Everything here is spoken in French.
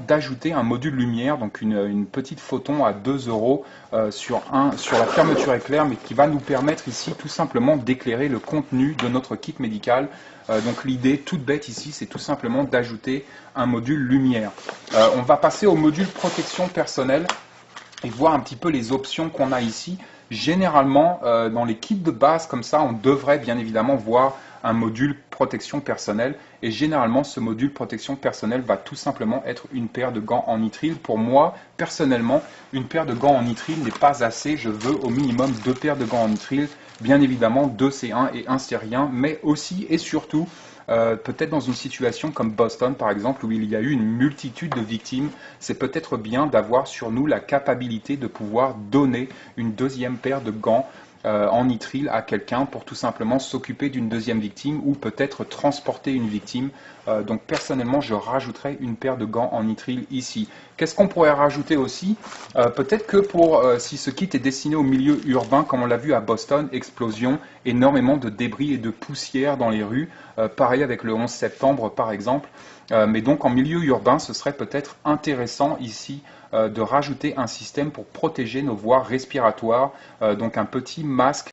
d'ajouter un module lumière, donc une petite photon à 2 euros sur la fermeture éclair, mais qui va nous permettre ici tout simplement d'éclairer le contenu de notre kit médical. Donc l'idée toute bête ici, c'est tout simplement d'ajouter un module lumière. On va passer au module protection personnelle et voir un petit peu les options qu'on a ici. Généralement, dans les kits de base comme ça, on devrait bien évidemment voir un module protection personnelle. Et généralement, ce module protection personnelle va tout simplement être une paire de gants en nitrile. Pour moi, personnellement, une paire de gants en nitrile n'est pas assez. Je veux au minimum 2 paires de gants en nitrile. Bien évidemment, 2 c'est 1 et 1 c'est rien. Mais aussi et surtout, peut-être dans une situation comme Boston par exemple, où il y a eu une multitude de victimes, c'est peut-être bien d'avoir sur nous la capacité de pouvoir donner une deuxième paire de gants en nitrile à quelqu'un pour tout simplement s'occuper d'une deuxième victime ou peut-être transporter une victime. Donc personnellement, je rajouterais une paire de gants en nitrile ici. Qu'est-ce qu'on pourrait rajouter aussi? Peut-être que si ce kit est destiné au milieu urbain, comme on l'a vu à Boston, explosion, énormément de débris et de poussière dans les rues, pareil avec le 11 septembre par exemple. Mais donc en milieu urbain, ce serait peut-être intéressant ici de rajouter un système pour protéger nos voies respiratoires, donc un petit masque